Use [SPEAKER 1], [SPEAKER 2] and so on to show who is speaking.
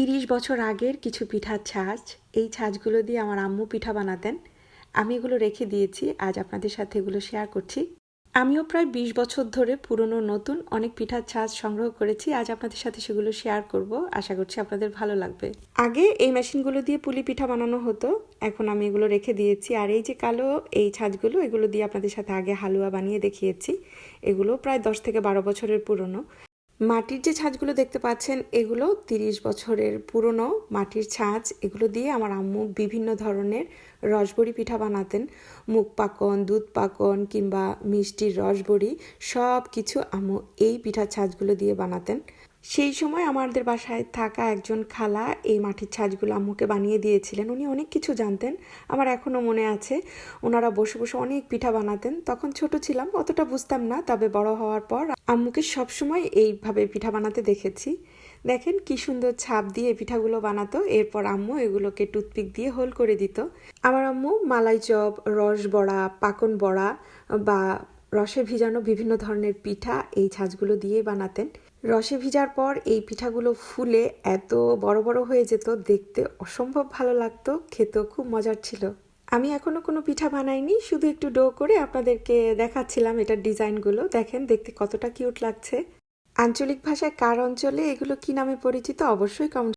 [SPEAKER 1] 30 বছর আগের কিছু পিঠার ছাঁচ, এই ছাঁচগুলো দিয়ে আমার আম্মু পিঠা বানাতেন। আমি এগুলো রেখে দিয়েছি, আজ আপনাদের সাথে এগুলো শেয়ার করছি। আমিও প্রায় 20 বছর ধরে পুরনো নতুন অনেক পিঠার ছাঁচ সংগ্রহ করেছি, আজ আপনাদের সাথে সেগুলো শেয়ার করব। আশা করছি আপনাদের ভালো লাগবে। আগে এই মেশিনগুলো দিয়ে পুলি পিঠা বানানো হতো, এখন আমি এগুলো রেখে দিয়েছি। আর এই যে কালো এই ছাঁচগুলো, এগুলো দিয়ে আপনাদের সাথে আগে হালুয়া বানিয়ে দেখিয়েছি। এগুলো প্রায় 10 থেকে 12 বছরের পুরনো। মাটির যে ছাঁচগুলো দেখতে পাচ্ছেন, এগুলো 30 বছরের পুরনো মাটির ছাঁচ। এগুলো দিয়ে আমার আম্মু বিভিন্ন ধরনের রসবড়ি পিঠা বানাতেন। মুগ পাকন, দুধ পাকন কিংবা মিষ্টির রসবড়ি সব কিছু আম্মু এই পিঠার ছাঁচগুলো দিয়ে বানাতেন। সেই সময় আমাদের বাসায় থাকা একজন খালা এই মাটির ছাঁচগুলো আম্মুকে বানিয়ে দিয়েছিলেন। উনি অনেক কিছু জানতেন, আমার এখনও মনে আছে। ওনারা বসে বসে অনেক পিঠা বানাতেন। তখন ছোট ছিলাম, অতটা বুঝতাম না, তবে বড় হওয়ার পর আম্মুকে সবসময় এইভাবে পিঠা বানাতে দেখেছি। দেখেন কি সুন্দর ছাপ দিয়ে পিঠাগুলো বানাতো। এরপর আম্মু এগুলোকে টুথপিক দিয়ে হোল করে দিত। আমার আম্মু মালাই চপ, রস বড়া, পাকন বড়া বা রসে ভিজানো বিভিন্ন ধরনের পিঠা এই ছাঁচগুলো দিয়েই বানাতেন। রসে ভিজার পর এই পিঠাগুলো ফুলে এত বড় বড় হয়ে যেত, দেখতে অসম্ভব ভালো লাগতো, খেতেও খুব মজার ছিল। আমি এখনো কোনো পিঠা বানাইনি, শুধু একটু ডো করে আপনাদেরকে দেখাচ্ছিলাম এটার ডিজাইনগুলো। দেখেন দেখতে কতটা কিউট লাগছে। আঞ্চলিক ভাষায় কার অঞ্চলে এগুলো কি নামে পরিচিত অবশ্যই কমেন্ট